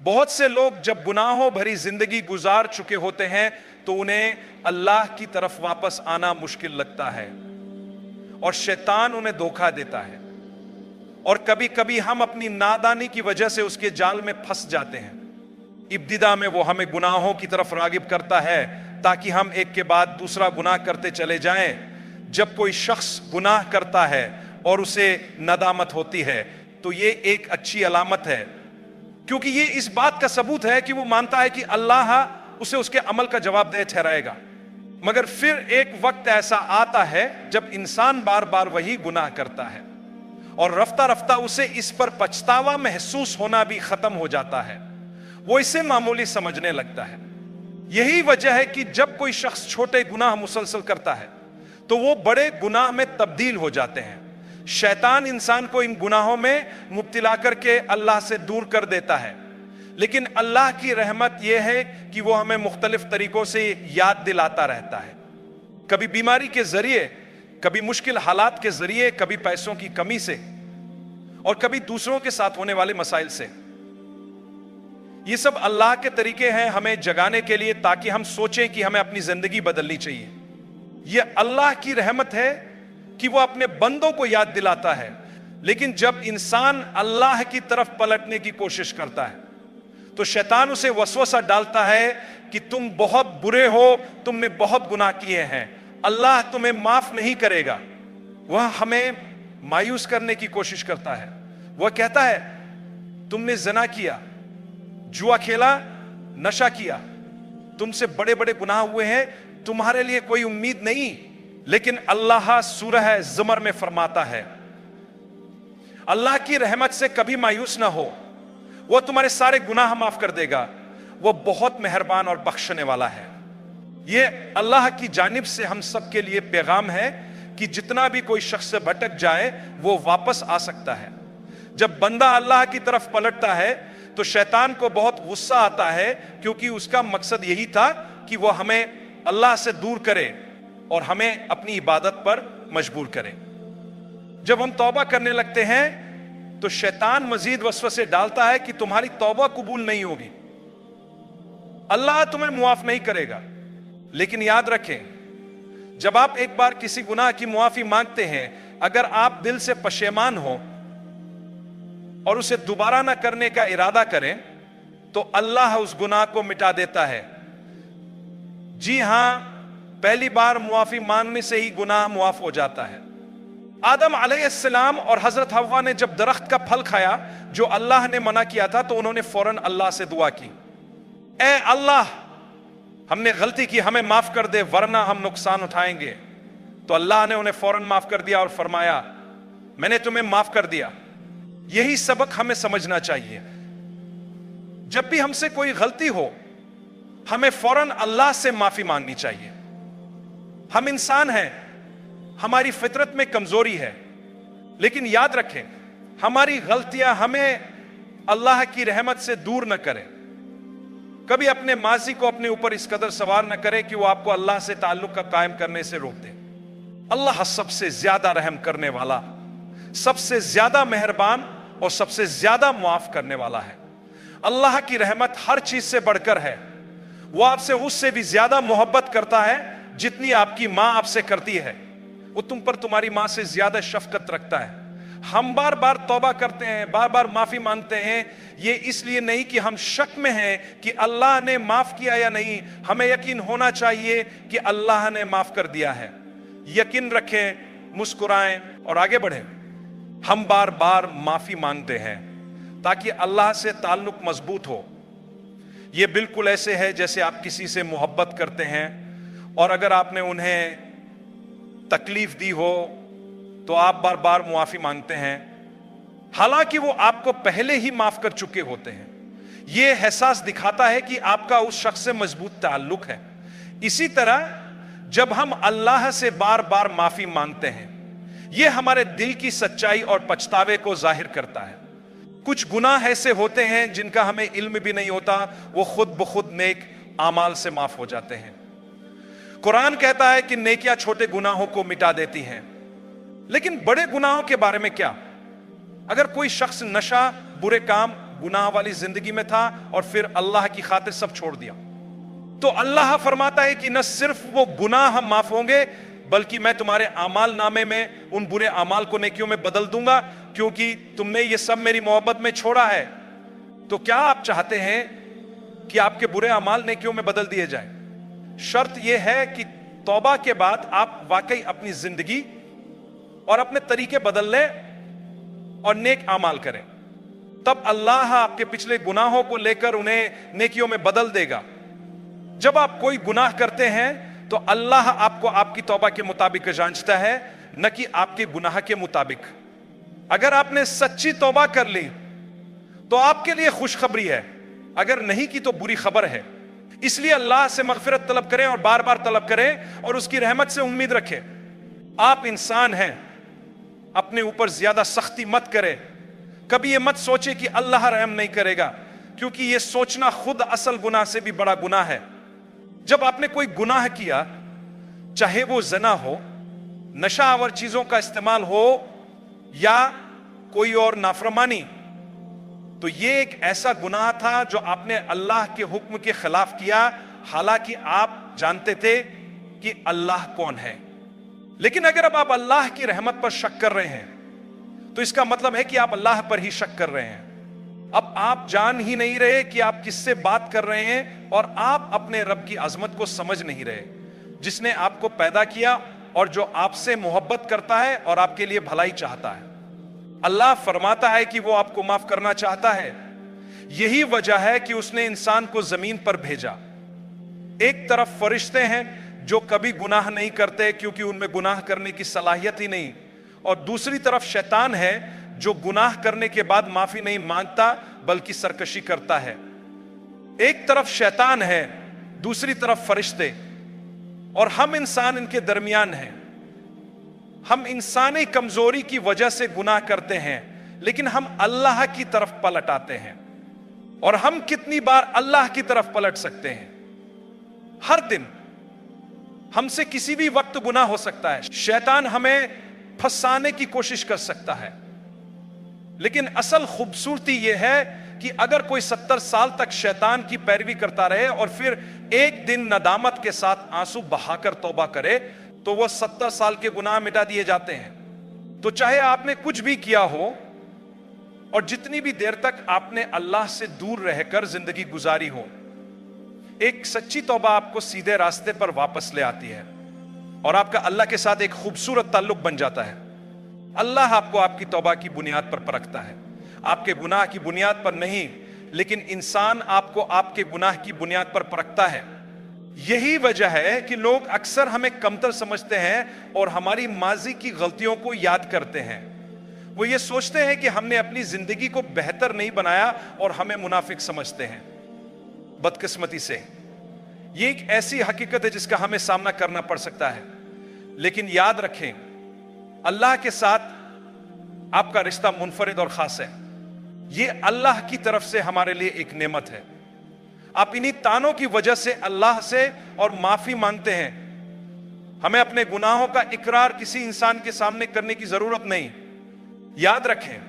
بہت سے لوگ جب گناہوں بھری زندگی گزار چکے ہوتے ہیں تو انہیں اللہ کی طرف واپس آنا مشکل لگتا ہے اور شیطان انہیں دھوکہ دیتا ہے، اور کبھی کبھی ہم اپنی نادانی کی وجہ سے اس کے جال میں پھنس جاتے ہیں۔ ابتدا میں وہ ہمیں گناہوں کی طرف راغب کرتا ہے تاکہ ہم ایک کے بعد دوسرا گناہ کرتے چلے جائیں۔ جب کوئی شخص گناہ کرتا ہے اور اسے ندامت ہوتی ہے تو یہ ایک اچھی علامت ہے، کیونکہ یہ اس بات کا ثبوت ہے کہ وہ مانتا ہے کہ اللہ اسے اس کے عمل کا جواب دہ ٹھہرائے گا۔ مگر پھر ایک وقت ایسا آتا ہے جب انسان بار بار وہی گناہ کرتا ہے اور رفتہ رفتہ اسے اس پر پچھتاوا محسوس ہونا بھی ختم ہو جاتا ہے، وہ اسے معمولی سمجھنے لگتا ہے۔ یہی وجہ ہے کہ جب کوئی شخص چھوٹے گناہ مسلسل کرتا ہے تو وہ بڑے گناہ میں تبدیل ہو جاتے ہیں۔ شیطان انسان کو ان گناہوں میں مبتلا کر کے اللہ سے دور کر دیتا ہے، لیکن اللہ کی رحمت یہ ہے کہ وہ ہمیں مختلف طریقوں سے یاد دلاتا رہتا ہے، کبھی بیماری کے ذریعے، کبھی مشکل حالات کے ذریعے، کبھی پیسوں کی کمی سے، اور کبھی دوسروں کے ساتھ ہونے والے مسائل سے۔ یہ سب اللہ کے طریقے ہیں ہمیں جگانے کے لیے تاکہ ہم سوچیں کہ ہمیں اپنی زندگی بدلنی چاہیے۔ یہ اللہ کی رحمت ہے کہ وہ اپنے بندوں کو یاد دلاتا ہے، لیکن جب انسان اللہ کی طرف پلٹنے کی کوشش کرتا ہے تو شیطان اسے وسوسہ ڈالتا ہے کہ تم بہت برے ہو، تم نے بہت گناہ کیے ہیں، اللہ تمہیں معاف نہیں کرے گا۔ وہ ہمیں مایوس کرنے کی کوشش کرتا ہے، وہ کہتا ہے تم نے زنا کیا، جوا کھیلا، نشہ کیا، تم سے بڑے بڑے گناہ ہوئے ہیں، تمہارے لیے کوئی امید نہیں۔ لیکن اللہ سورہ زمر میں فرماتا ہے اللہ کی رحمت سے کبھی مایوس نہ ہو، وہ تمہارے سارے گناہ معاف کر دے گا، وہ بہت مہربان اور بخشنے والا ہے۔ یہ اللہ کی جانب سے ہم سب کے لیے پیغام ہے کہ جتنا بھی کوئی شخص سے بھٹک جائے وہ واپس آ سکتا ہے۔ جب بندہ اللہ کی طرف پلٹتا ہے تو شیطان کو بہت غصہ آتا ہے، کیونکہ اس کا مقصد یہی تھا کہ وہ ہمیں اللہ سے دور کرے اور ہمیں اپنی عبادت پر مجبور کرے۔ جب ہم توبہ کرنے لگتے ہیں تو شیطان مزید وسوسے ڈالتا ہے کہ تمہاری توبہ قبول نہیں ہوگی، اللہ تمہیں معاف نہیں کرے گا۔ لیکن یاد رکھیں، جب آپ ایک بار کسی گناہ کی معافی مانگتے ہیں، اگر آپ دل سے پشیمان ہو اور اسے دوبارہ نہ کرنے کا ارادہ کریں تو اللہ اس گناہ کو مٹا دیتا ہے۔ جی ہاں، پہلی بار معافی مانگنے سے ہی گناہ معاف ہو جاتا ہے۔ آدم علیہ السلام اور حضرت حوا نے جب درخت کا پھل کھایا جو اللہ نے منع کیا تھا تو انہوں نے فوراً اللہ سے دعا کی، اے اللہ، ہم نے غلطی کی، ہمیں معاف کر دے ورنہ ہم نقصان اٹھائیں گے۔ تو اللہ نے انہیں فوراً معاف کر دیا اور فرمایا میں نے تمہیں معاف کر دیا۔ یہی سبق ہمیں سمجھنا چاہیے، جب بھی ہم سے کوئی غلطی ہو ہمیں فوراً اللہ سے معافی مانگنی چاہیے۔ ہم انسان ہیں، ہماری فطرت میں کمزوری ہے، لیکن یاد رکھیں ہماری غلطیاں ہمیں اللہ کی رحمت سے دور نہ کریں۔ کبھی اپنے ماضی کو اپنے اوپر اس قدر سوار نہ کریں کہ وہ آپ کو اللہ سے تعلق کا قائم کرنے سے روک دے۔ اللہ سب سے زیادہ رحم کرنے والا، سب سے زیادہ مہربان اور سب سے زیادہ معاف کرنے والا ہے۔ اللہ کی رحمت ہر چیز سے بڑھ کر ہے، وہ آپ سے اس سے بھی زیادہ محبت کرتا ہے جتنی آپ کی ماں آپ سے کرتی ہے، وہ تم پر تمہاری ماں سے زیادہ شفقت رکھتا ہے۔ ہم بار بار توبہ کرتے ہیں، بار بار معافی مانگتے ہیں، یہ اس لیے نہیں کہ ہم شک میں ہیں کہ اللہ نے معاف کیا یا نہیں، ہمیں یقین ہونا چاہیے کہ اللہ نے معاف کر دیا ہے۔ یقین رکھیں، مسکرائیں اور آگے بڑھیں۔ ہم بار بار معافی مانگتے ہیں تاکہ اللہ سے تعلق مضبوط ہو۔ یہ بالکل ایسے ہے جیسے آپ کسی سے محبت کرتے ہیں اور اگر آپ نے انہیں تکلیف دی ہو تو آپ بار بار معافی مانگتے ہیں، حالانکہ وہ آپ کو پہلے ہی معاف کر چکے ہوتے ہیں۔ یہ احساس دکھاتا ہے کہ آپ کا اس شخص سے مضبوط تعلق ہے۔ اسی طرح جب ہم اللہ سے بار بار معافی مانگتے ہیں، یہ ہمارے دل کی سچائی اور پچھتاوے کو ظاہر کرتا ہے۔ کچھ گناہ ایسے ہوتے ہیں جن کا ہمیں علم بھی نہیں ہوتا، وہ خود بخود نیک اعمال سے معاف ہو جاتے ہیں۔ قرآن کہتا ہے کہ نیکیاں چھوٹے گناہوں کو مٹا دیتی ہیں، لیکن بڑے گناہوں کے بارے میں کیا؟ اگر کوئی شخص نشہ، برے کام، गुनाह वाली जिंदगी में था और फिर अल्लाह की खातिर सब छोड़ दिया। तो अल्लाह फरमाता है कि न सिर्फ वो गुनाह माफ होंगे बल्कि मैं तुम्हारे आमाल नामे में उन बुरे आमाल को नेकियों में बदल दूंगा, क्योंकि तुमने ये सब मेरी मोहब्बत में छोड़ा है। तो क्या आप चाहते हैं कि आपके बुरे अमाल नेकियों में बदल दिए जाए? शर्त यह है कि तौबा के बाद आप वाकई अपनी जिंदगी और अपने तरीके बदल लें और नेक अमाल करें, तब अल्लाह आपके पिछले गुनाहों को लेकर उन्हें नेकियों में बदल देगा। जब आप कोई गुनाह करते हैं तो अल्लाह आपको आपकी तौबा के मुताबिक जांचता है, न कि आपके गुनाह के मुताबिक। अगर आपने सच्ची तौबा कर ली तो आपके लिए खुशखबरी है, अगर नहीं की तो बुरी खबर है। इसलिए अल्लाह से मगफिरत तलब करें और बार बार तलब करें और उसकी रहमत से उम्मीद रखें। आप इंसान हैं, अपने ऊपर ज्यादा सख्ती मत करें। कभी ये मत सोचे कि अल्लाह रहम नहीं करेगा, क्योंकि ये सोचना खुद असल गुनाह से भी बड़ा गुनाह है। जब आपने कोई गुनाह किया, चाहे वो ज़ना हो, नशावर चीजों का इस्तेमाल हो या कोई और नाफरमानी, तो ये एक ऐसा गुनाह था जो आपने अल्लाह के हुक्म के खिलाफ किया, हालांकि आप जानते थे कि अल्लाह कौन है। लेकिन अगर अब आप अल्लाह की रहमत पर शक कर रहे हैं तो इसका मतलब है कि आप अल्लाह पर ही शक कर रहे हैं। अब आप जान ही नहीं रहे कि आप किससे बात कर रहे हैं और आप अपने रब की अजमत को समझ नहीं रहे, जिसने आपको पैदा किया और जो आपसे मोहब्बत करता है और आपके लिए भलाई चाहता है। अल्लाह फरमाता है कि वो आपको माफ करना चाहता है। यही वजह है कि उसने इंसान को जमीन पर भेजा। एक तरफ फरिश्ते हैं जो कभी गुनाह नहीं करते क्योंकि उनमें गुनाह करने की सलाहियत ही नहीं, और दूसरी तरफ शैतान है जो गुनाह करने के बाद माफी नहीं मांगता बल्कि सरकशी करता है। एक तरफ शैतान है, दूसरी तरफ फरिश्ते, और हम इंसान इनके दरमियान हैं। हम इंसानी कमजोरी की वजह से गुनाह करते हैं, लेकिन हम अल्लाह की तरफ पलट आते हैं। और हम कितनी बार अल्लाह की तरफ पलट सकते हैं? हर दिन हमसे किसी भी वक्त गुनाह हो सकता है। शैतान हमें फंसाने की कोशिश कर सकता है, लेकिन असल खूबसूरती यह है कि अगर कोई 70 साल तक शैतान की पैरवी करता रहे और फिर एक दिन नदामत के साथ आंसू बहाकर तौबा करे, तो वह 70 साल के गुनाह मिटा दिए जाते हैं। तो चाहे आपने कुछ भी किया हो और जितनी भी देर तक आपने अल्लाह से दूर रहकर जिंदगी गुजारी हो, एक सच्ची तौबा आपको सीधे रास्ते पर वापस ले आती है और आपका अल्लाह के साथ एक खूबसूरत ताल्लुक बन जाता है। अल्लाह आपको आपकी तौबा की बुनियाद पर परखता है, आपके गुनाह की बुनियाद पर नहीं, लेकिन इंसान आपको आपके गुनाह की बुनियाद पर परखता है। यही वजह है कि लोग अक्सर हमें कमतर समझते हैं और हमारी माजी की गलतियों को याद करते हैं। वो ये सोचते हैं कि हमने अपनी जिंदगी को बेहतर नहीं बनाया और हमें मुनाफिक समझते हैं। बदकिस्मती से ये एक ऐसी हकीकत है जिसका हमें सामना करना पड़ सकता है। लेकिन याद रखें, अल्लाह के साथ आपका रिश्ता मुनफरिद और खास है। ये अल्लाह की तरफ से हमारे लिए एक नेमत है। आप इन्हीं तानों की वजह से अल्लाह से और माफी मांगते हैं। हमें अपने गुनाहों का इकरार किसी इंसान के सामने करने की जरूरत नहीं। याद रखें,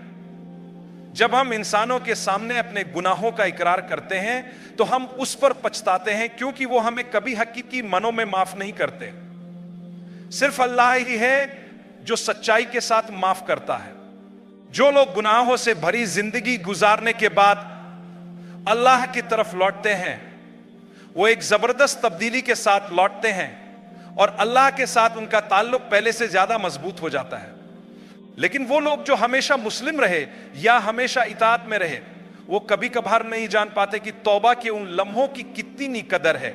जब हम इंसानों के सामने अपने गुनाहों का इकरार करते हैं तो हम उस पर पछताते हैं, क्योंकि वो हमें कभी हकीकी मनों में माफ नहीं करते। सिर्फ अल्लाह ही है जो सच्चाई के साथ माफ करता है। जो लोग गुनाहों से भरी जिंदगी गुजारने के बाद अल्लाह की तरफ लौटते हैं, वो एक जबरदस्त तब्दीली के साथ लौटते हैं और अल्लाह के साथ उनका ताल्लुक पहले से ज्यादा मजबूत हो जाता है। लेकिन वो लोग जो हमेशा मुस्लिम रहे या हमेशा इताअत में रहे, वो कभी कभार नहीं जान पाते कि तौबा के उन लम्हों की कितनी कदर है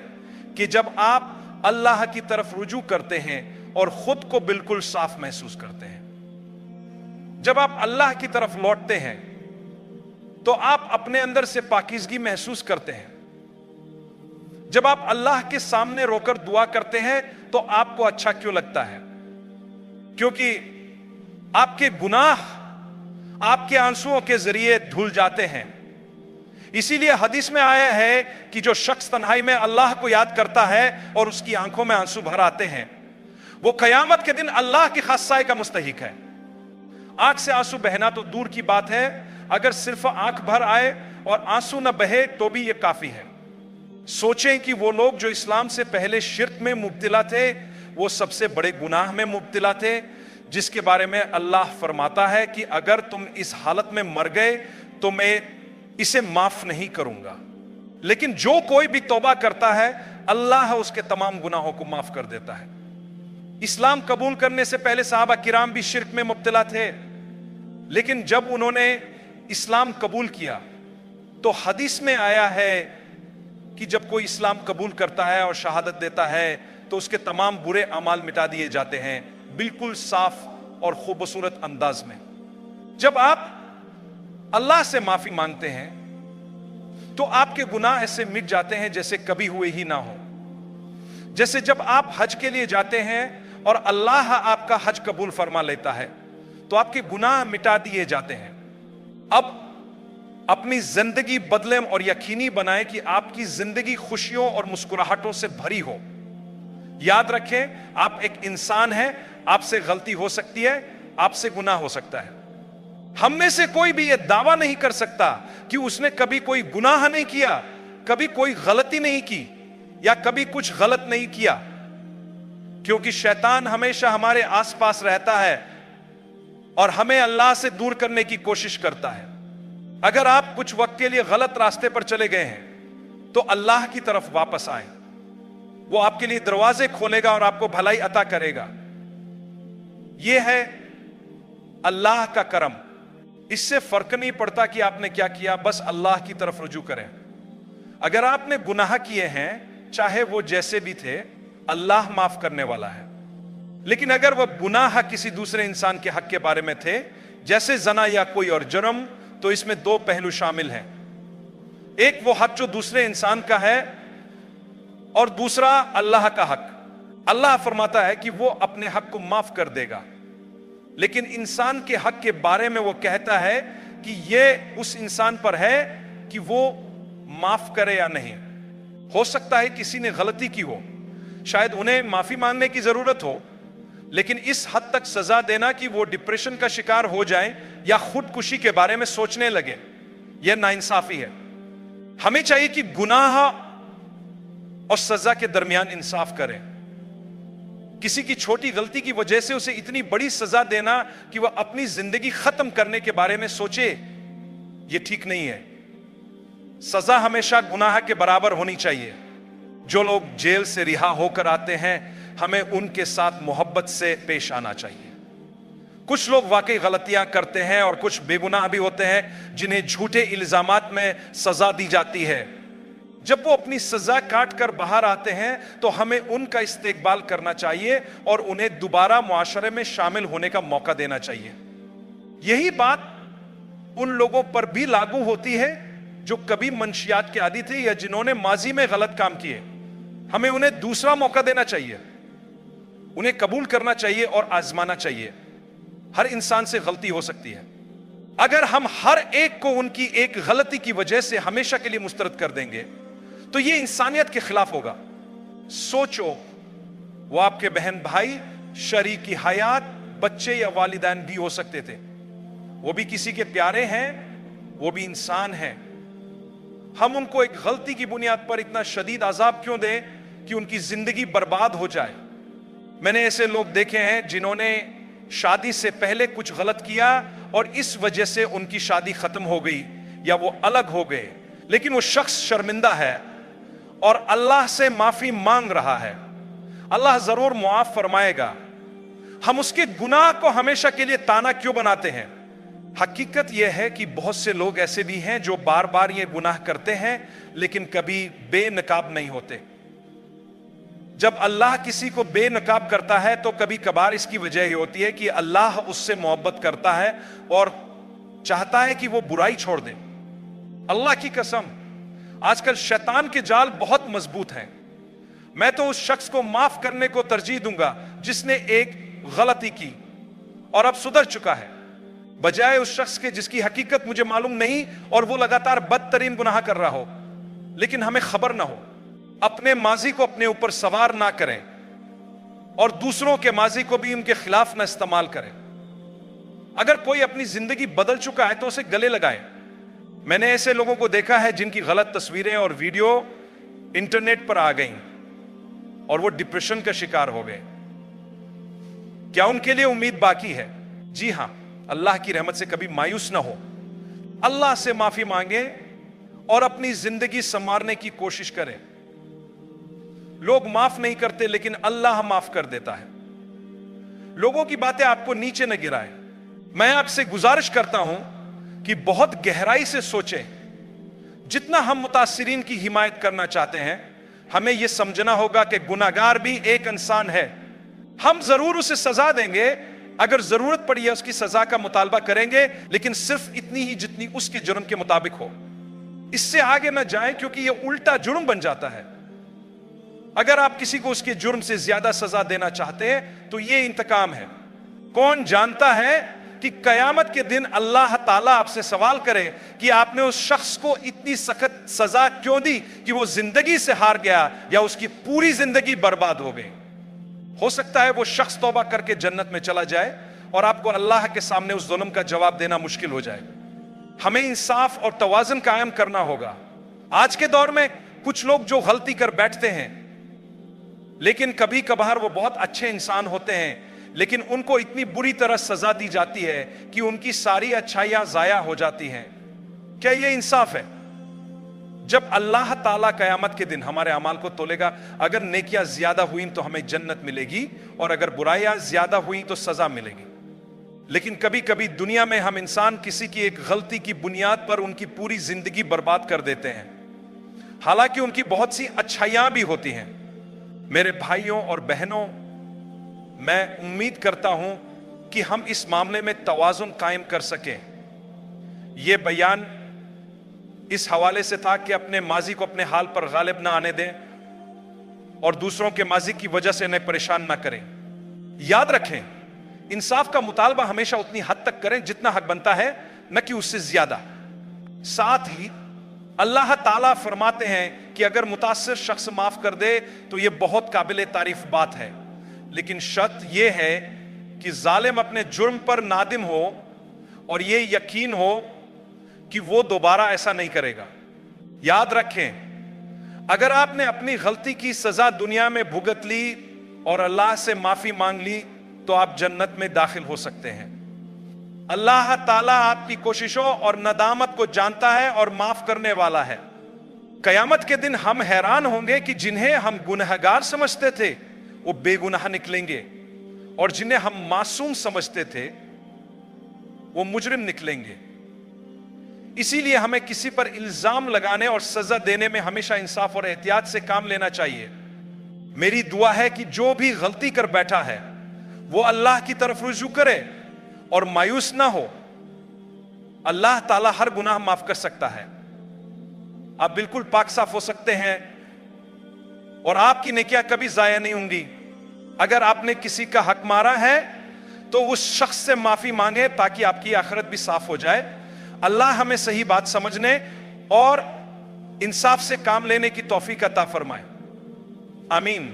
कि जब आप अल्लाह की तरफ रुजू करते हैं और खुद को बिल्कुल साफ महसूस करते हैं। जब आप अल्लाह की तरफ लौटते हैं तो आप अपने अंदर से पाकीज़गी महसूस करते हैं। जब आप अल्लाह के सामने रोकर दुआ करते हैं तो आपको अच्छा क्यों लगता है? क्योंकि आपके गुनाह आपके आंसुओं के जरिए धुल जाते हैं। इसीलिए हदीस में आया है कि जो शख्स तन्हाई में अल्लाह को याद करता है और उसकी आंखों में आंसू भर आते हैं, वो कयामत के दिन अल्लाह की खासाई का मुस्तहिक है। आंख से आंसू बहना तो दूर की बात है, अगर सिर्फ आंख भर आए और आंसू न बहे तो भी ये काफी है। सोचें कि वो लोग जो इस्लाम से पहले शिर्क में मुब्तिला थे, वो सबसे बड़े गुनाह में मुब्तिला थे, जिसके बारे में अल्लाह फरमाता है कि अगर तुम इस हालत में मर गए तो मैं इसे माफ नहीं करूंगा। लेकिन जो कोई भी तौबा करता है, अल्लाह उसके तमाम गुनाहों को माफ कर देता है। इस्लाम कबूल करने से पहले सहाबा किराम भी शिर्क में मुब्तला थे, लेकिन जब उन्होंने इस्लाम कबूल किया तो हदीस में आया है कि जब कोई इस्लाम कबूल करता है और शहादत देता है तो उसके तमाम बुरे अमाल मिटा दिए जाते हैं, बिल्कुल साफ और खूबसूरत अंदाज में। जब आप अल्लाह से माफी मांगते हैं तो आपके गुनाह ऐसे मिट जाते हैं जैसे कभी हुए ही ना हो। जैसे जब आप हज के लिए जाते हैं और अल्लाह आपका हज कबूल फरमा लेता है तो आपके गुनाह मिटा दिए जाते हैं। अब अपनी जिंदगी बदलें और यकीनी बनाएं कि आपकी जिंदगी खुशियों और मुस्कुराहटों से भरी हो। याद रखें, आप एक इंसान हैं, आपसे गलती हो सकती है, आपसे गुनाह हो सकता है। हम में से कोई भी यह दावा नहीं कर सकता कि उसने कभी कोई गुनाह नहीं किया, कभी कोई गलती नहीं की या कभी कुछ गलत नहीं किया, क्योंकि शैतान हमेशा हमारे आसपास रहता है और हमें अल्लाह से दूर करने की कोशिश करता है। अगर आप कुछ वक्त के लिए गलत रास्ते पर चले गए हैं तो अल्लाह की तरफ वापस आए, वो आपके लिए दरवाजे खोलेगा और आपको भलाई अता करेगा। यह है अल्लाह का करम। इससे फर्क नहीं पड़ता कि आपने क्या किया, बस अल्लाह की तरफ रुजू करें। अगर आपने गुनाह किए हैं, चाहे वो जैसे भी थे, अल्लाह माफ करने वाला है। लेकिन अगर वह गुनाह किसी दूसरे इंसान के हक के बारे में थे, जैसे जना या कोई और जुर्म, तो इसमें दो पहलू शामिल हैं। एक वो हक जो दूसरे इंसान का है और दूसरा अल्लाह का हक। अल्लाह फरमाता है कि वो अपने हक को माफ कर देगा, लेकिन इंसान के हक के बारे में वो कहता है कि ये उस इंसान पर है कि वो माफ करे या नहीं। हो सकता है किसी ने गलती की हो, शायद उन्हें माफी मांगने की जरूरत हो, लेकिन इस हद तक सजा देना कि वो डिप्रेशन का शिकार हो जाए या खुदकुशी के बारे में सोचने लगे, यह नाइंसाफी है। हमें चाहिए कि गुनाह और सजा के दरमियान इंसाफ करें। किसी की छोटी गलती की वजह से उसे इतनी बड़ी सजा देना कि वह अपनी जिंदगी खत्म करने के बारे में सोचे, यह ठीक नहीं है। सजा हमेशा गुनाह के बराबर होनी चाहिए। जो लोग जेल से रिहा होकर आते हैं, हमें उनके साथ मोहब्बत से पेश आना चाहिए। कुछ लोग वाकई गलतियां करते हैं और कुछ बेगुनाह भी होते हैं जिन्हें झूठे इल्जामात में सजा दी जाती है। जब वो अपनी सजा काट कर बाहर आते हैं तो हमें उनका इस्तेकबाल करना चाहिए और उन्हें दोबारा मुआशरे में शामिल होने का मौका देना चाहिए। यही बात उन लोगों पर भी लागू होती है जो कभी मंशियात के आदी थे या जिन्होंने माजी में गलत काम किए। हमें उन्हें दूसरा मौका देना चाहिए, उन्हें कबूल करना चाहिए और आजमाना चाहिए। हर इंसान से गलती हो सकती है। अगर हम हर एक को उनकी एक गलती की वजह से हमेशा के लिए मुस्तरद कर देंगे तो यह इंसानियत के खिलाफ होगा। सोचो, वो आपके बहन भाई, शरीकी हयात, बच्चे या वालिदैन भी हो सकते थे। वो भी किसी के प्यारे हैं, वो भी इंसान हैं। हम उनको एक गलती की बुनियाद पर इतना शदीद अजाब क्यों दें कि उनकी जिंदगी बर्बाद हो जाए। मैंने ऐसे लोग देखे हैं जिन्होंने शादी से पहले कुछ गलत किया और इस वजह से उनकी शादी खत्म हो गई या वो अलग हो गए, लेकिन वो शख्स शर्मिंदा है और अल्लाह से माफी मांग रहा है। अल्लाह जरूर मुआफ फरमाएगा। हम उसके गुनाह को हमेशा के लिए ताना क्यों बनाते हैं? हकीकत यह है कि बहुत से लोग ऐसे भी हैं जो बार बार ये गुनाह करते हैं लेकिन कभी बेनकाब नहीं होते। जब अल्लाह किसी को बेनकाब करता है तो कभी कभार इसकी वजह ही होती है कि अल्लाह उससे मोहब्बत करता है और चाहता है कि वो बुराई छोड़ दे। अल्लाह की कसम, आजकल शैतान के जाल बहुत मजबूत हैं। मैं तो उस शख्स को माफ करने को तरजीह दूंगा जिसने एक गलती की और अब सुधर चुका है, बजाय उस शख्स के जिसकी हकीकत मुझे मालूम नहीं और वो लगातार बदतरीन गुनाह कर रहा हो लेकिन हमें खबर ना हो। अपने माजी को अपने ऊपर सवार ना करें और दूसरों के माजी को भी उनके खिलाफ ना इस्तेमाल करें। अगर कोई अपनी जिंदगी बदल चुका है तो उसे गले लगाएं। میں نے ایسے لوگوں کو دیکھا ہے جن کی غلط تصویریں اور ویڈیو انٹرنیٹ پر آ گئیں اور وہ ڈپریشن کا شکار ہو گئے. کیا ان کے لیے امید باقی ہے؟ جی ہاں. اللہ کی رحمت سے کبھی مایوس نہ ہو, اللہ سے معافی مانگے اور اپنی زندگی سنوارنے کی کوشش کریں. لوگ معاف نہیں کرتے لیکن اللہ معاف کر دیتا ہے. لوگوں کی باتیں آپ کو نیچے نہ گرائیں. میں آپ سے گزارش کرتا ہوں کہ بہت گہرائی سے سوچیں. جتنا ہم متاثرین کی حمایت کرنا چاہتے ہیں, ہمیں یہ سمجھنا ہوگا کہ گناہگار بھی ایک انسان ہے. ہم ضرور اسے سزا دیں گے, اگر ضرورت پڑی ہے اس کی سزا کا مطالبہ کریں گے, لیکن صرف اتنی ہی جتنی اس کے جرم کے مطابق ہو. اس سے آگے نہ جائیں کیونکہ یہ الٹا جرم بن جاتا ہے. اگر آپ کسی کو اس کے جرم سے زیادہ سزا دینا چاہتے ہیں تو یہ انتقام ہے. کون جانتا ہے کہ قیامت کے دن اللہ تعالیٰ آپ سے سوال کرے کہ آپ نے اس شخص کو اتنی سخت سزا کیوں دی کہ وہ زندگی سے ہار گیا یا اس کی پوری زندگی برباد ہو گئی. ہو سکتا ہے وہ شخص توبہ کر کے جنت میں چلا جائے اور آپ کو اللہ کے سامنے اس ظلم کا جواب دینا مشکل ہو جائے. ہمیں انصاف اور توازن قائم کرنا ہوگا. آج کے دور میں کچھ لوگ جو غلطی کر بیٹھتے ہیں, لیکن کبھی کبھار وہ بہت اچھے انسان ہوتے ہیں, لیکن ان کو اتنی بری طرح سزا دی جاتی ہے کہ ان کی ساری اچھائیاں ضائع ہو جاتی ہیں. کیا یہ انصاف ہے؟ جب اللہ تعالیٰ قیامت کے دن ہمارے اعمال کو تولے گا, اگر نیکیاں زیادہ ہوئیں تو ہمیں جنت ملے گی, اور اگر برائیاں زیادہ ہوئیں تو سزا ملے گی. لیکن کبھی کبھی دنیا میں ہم انسان کسی کی ایک غلطی کی بنیاد پر ان کی پوری زندگی برباد کر دیتے ہیں, حالانکہ ان کی بہت سی اچھائیاں بھی ہوتی ہیں. میرے بھائیوں اور بہنوں, میں امید کرتا ہوں کہ ہم اس معاملے میں توازن قائم کر سکیں. یہ بیان اس حوالے سے تھا کہ اپنے ماضی کو اپنے حال پر غالب نہ آنے دیں اور دوسروں کے ماضی کی وجہ سے انہیں پریشان نہ کریں. یاد رکھیں, انصاف کا مطالبہ ہمیشہ اتنی حد تک کریں جتنا حق بنتا ہے, نہ کہ اس سے زیادہ. ساتھ ہی اللہ تعالیٰ فرماتے ہیں کہ اگر متاثر شخص معاف کر دے تو یہ بہت قابل تعریف بات ہے, لیکن شرط یہ ہے کہ ظالم اپنے جرم پر نادم ہو اور یہ یقین ہو کہ وہ دوبارہ ایسا نہیں کرے گا. یاد رکھیں, اگر آپ نے اپنی غلطی کی سزا دنیا میں بھگت لی اور اللہ سے معافی مانگ لی تو آپ جنت میں داخل ہو سکتے ہیں. اللہ تعالیٰ آپ کی کوششوں اور ندامت کو جانتا ہے اور معاف کرنے والا ہے. قیامت کے دن ہم حیران ہوں گے کہ جنہیں ہم گنہگار سمجھتے تھے وہ بے گناہ نکلیں گے, اور جنہیں ہم معصوم سمجھتے تھے وہ مجرم نکلیں گے. اسی لیے ہمیں کسی پر الزام لگانے اور سزا دینے میں ہمیشہ انصاف اور احتیاط سے کام لینا چاہیے. میری دعا ہے کہ جو بھی غلطی کر بیٹھا ہے وہ اللہ کی طرف رجوع کرے اور مایوس نہ ہو. اللہ تعالیٰ ہر گناہ معاف کر سکتا ہے. آپ بالکل پاک صاف ہو سکتے ہیں اور آپ کی نیکیاں کبھی ضائع نہیں ہوں گی. اگر آپ نے کسی کا حق مارا ہے تو اس شخص سے معافی مانگے تاکہ آپ کی آخرت بھی صاف ہو جائے. اللہ ہمیں صحیح بات سمجھنے اور انصاف سے کام لینے کی توفیق عطا فرمائے. آمین.